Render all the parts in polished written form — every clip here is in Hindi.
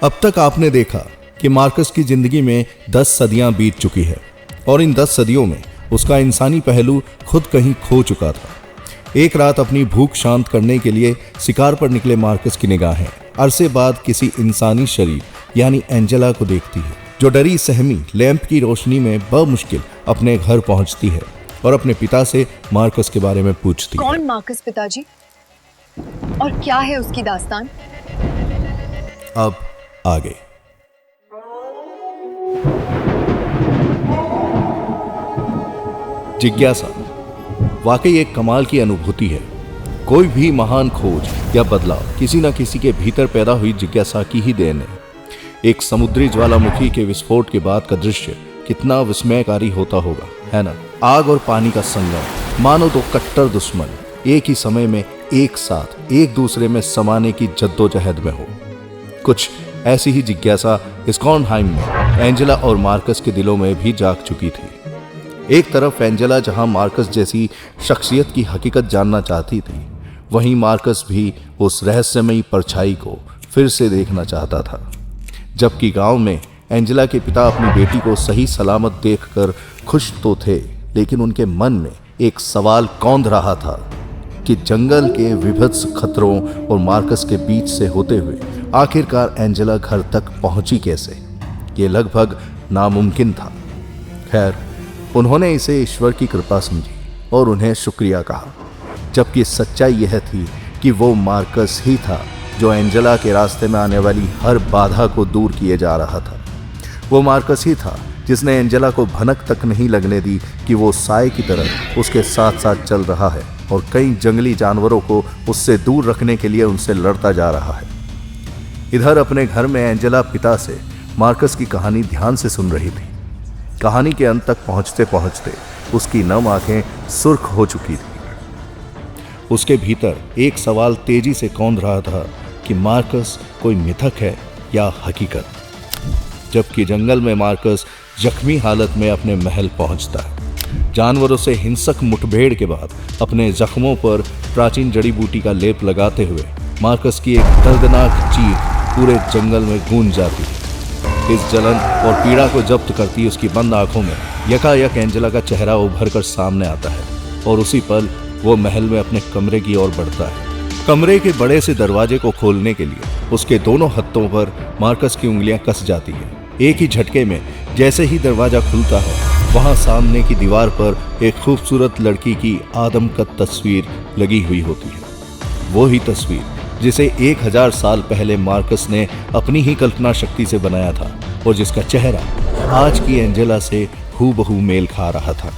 अब तक आपने देखा कि मार्कस की जिंदगी में 10 सदियां बीत चुकी है और इन 10 सदियों में उसका इंसानी पहलू खुद कहीं खो चुका था। एक रात अपनी भूख शांत करने के लिए शिकार पर निकले मार्कस की निगाहें अरसे बाद किसी इंसानी शरीर यानी एंजेला को देखती है, जो डरी सहमी लैंप की रोशनी में बमुश्किल अपने घर पहुंचती है और अपने पिता से मार्कस के बारे में पूछती है। कौन मार्कस पिताजी? और क्या है उसकी दास्तान? अब आगे। जिज्ञासा वाकई एक कमाल की अनुभूति है। कोई भी महान खोज या बदलाव किसी न किसी के भीतर पैदा हुई जिज्ञासा की ही देन है। एक समुद्री ज्वालामुखी के विस्फोट के बाद का दृश्य कितना विस्मयकारी होता होगा, है ना? आग और पानी का संगम, मानो दो कट्टर दुश्मन एक ही समय में एक साथ एक दूसरे में समाने की जद्दोजहद में हो। कुछ ऐसी ही जिज्ञासा स्कॉनहाइम में एंजेला और मार्कस के दिलों में भी जाग चुकी थी। एक तरफ एंजेला जहां मार्कस जैसी शख्सियत की हकीकत जानना चाहती थी, वहीं मार्कस भी उस रहस्यमयी परछाई को फिर से देखना चाहता था। जबकि गांव में एंजेला के पिता अपनी बेटी को सही सलामत देखकर खुश तो थे, लेकिन उनके मन में एक सवाल कौंध रहा था कि जंगल के विभत्स खतरों और मार्कस के बीच से होते हुए आखिरकार एंजेला घर तक पहुंची कैसे। ये लगभग नामुमकिन था। खैर, उन्होंने इसे ईश्वर की कृपा समझी और उन्हें शुक्रिया कहा, जबकि सच्चाई यह थी कि वो मार्कस ही था जो एंजेला के रास्ते में आने वाली हर बाधा को दूर किए जा रहा था। वो मार्कस ही था जिसने एंजेला को भनक तक नहीं लगने दी कि वो साए की तरह उसके साथ साथ चल रहा है और कई जंगली जानवरों को उससे दूर रखने के लिए उनसे लड़ता जा रहा है। इधर अपने घर में एंजेला पिता से मार्कस की कहानी ध्यान से सुन रही थी। कहानी के अंत तक पहुंचते पहुंचते उसकी नम आंखें सुर्ख हो चुकी थी। उसके भीतर एक सवाल तेजी से कौंध रहा था कि मार्कस कोई मिथक है या हकीकत। जबकि जंगल में मार्कस जख्मी हालत में अपने महल पहुंचता है। जानवरों से हिंसक मुठभेड़ के बाद अपने जख्मों पर प्राचीन जड़ी बूटी का लेप लगाते हुए मार्कस की एक दर्दनाक चीख पूरे जंगल में गूंज जाती है। इस जलन और पीड़ा को जब्त करती उसकी बंद आंखों में यकायक एंजेला का चेहरा उभर कर सामने आता है और उसी पल वो महल में अपने कमरे की ओर बढ़ता है। कमरे के बड़े से दरवाजे को खोलने के लिए उसके दोनों हत्थों पर मार्कस की उंगलियां कस जाती है। एक ही झटके में जैसे ही दरवाजा खुलता है, वहां सामने की दीवार पर एक खूबसूरत लड़की की आदमकद तस्वीर लगी हुई होती है। वो ही तस्वीर जिसे 1000 साल पहले मार्कस ने अपनी ही कल्पना शक्ति से बनाया था और जिसका चेहरा आज की एंजेला से हूबहू मेल खा रहा था।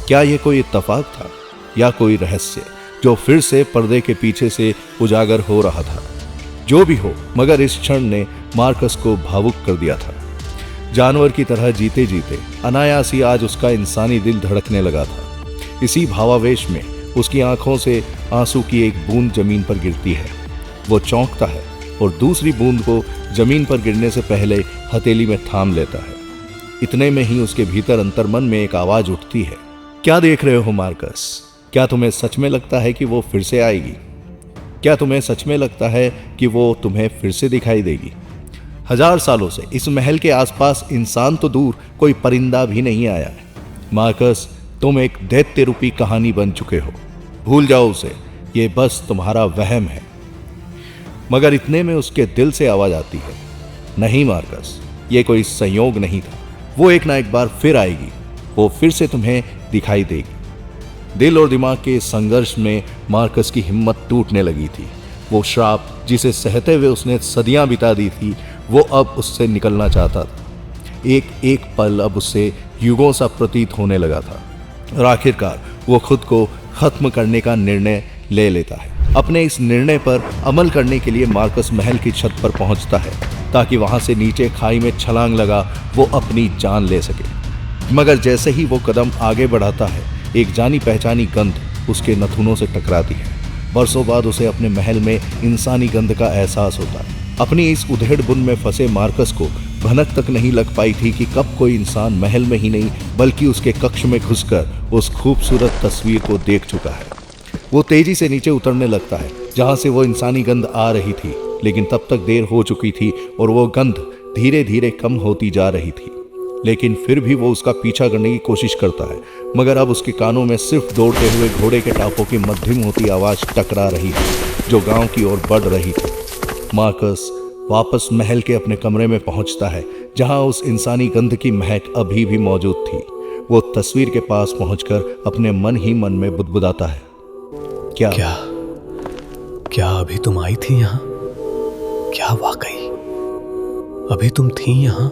क्या यह कोई इत्तेफाक था या कोई रहस्य जो फिर से पर्दे के पीछे से उजागर हो रहा था? जो भी हो, मगर इस क्षण ने मार्कस को भावुक कर दिया था। जानवर की तरह जीते जीते अनायास ही आज उसका इंसानी दिल धड़कने लगा था। इसी भावावेश में उसकी आंखों से आंसू की एक बूंद जमीन पर गिरती है। वो चौंकता है और दूसरी बूंद को जमीन पर गिरने से पहले हथेली में थाम लेता है। इतने में ही उसके भीतर अंतर्मन में एक आवाज उठती है, क्या देख रहे हो मार्कस? क्या तुम्हें सच में लगता है कि वो फिर से आएगी? क्या तुम्हें सच में लगता है कि वो तुम्हें फिर से दिखाई देगी? 1000 सालों से इस महल के आसपास इंसान तो दूर, कोई परिंदा भी नहीं आया है। मार्कस, तुम एक दैत्य रूपी कहानी बन चुके हो। भूल जाओ उसे, ये बस तुम्हारा वहम है। मगर इतने में उसके दिल से आवाज आती है, नहीं मार्कस, ये कोई संयोग नहीं था। वो एक ना एक बार फिर आएगी, वो फिर से तुम्हें दिखाई देगी। दिल और दिमाग के संघर्ष में मार्कस की हिम्मत टूटने लगी थी। वो श्राप जिसे सहते हुए उसने सदियां बिता दी थी, वो अब उससे निकलना चाहता था। एक एक पल अब उससे युगों सा प्रतीत होने लगा था और आखिरकार वो खुद को खत्म करने का निर्णय ले लेता है। अपने इस निर्णय पर अमल करने के लिए मार्कस महल की छत पर पहुंचता है ताकि वहां से नीचे खाई में छलांग लगा वो अपनी जान ले सके। मगर जैसे ही वो कदम आगे बढ़ाता है, एक जानी पहचानी गंध उसके नथुनों से टकराती है। बरसों बाद उसे अपने महल में इंसानी गंध का एहसास होता है। अपनी इस उधेड़ बुन में फंसे मार्कस को भनक तक नहीं लग पाई थी कि कब कोई इंसान महल में ही नहीं बल्कि उसके कक्ष में घुसकर उस खूबसूरत तस्वीर को देख चुका है। वो तेजी से नीचे उतरने लगता है जहां से वो इंसानी गंध आ रही थी। लेकिन तब तक देर हो चुकी थी और वो गंध धीरे धीरे कम होती जा रही थी। लेकिन फिर भी वो उसका पीछा करने की कोशिश करता है, मगर अब उसके कानों में सिर्फ दौड़ते हुए घोड़े के टापों की मध्यम होती आवाज टकरा रही थी जो गांव की ओर बढ़ रही थी। मार्कस वापस महल के अपने कमरे में पहुंचता है जहां उस इंसानी गंध की महक अभी भी मौजूद थी। वो तस्वीर के पास पहुंचकर अपने मन ही मन में बुदबुदाता है, क्या क्या अभी तुम आई थी यहाँ? क्या वाकई अभी तुम थी यहाँ?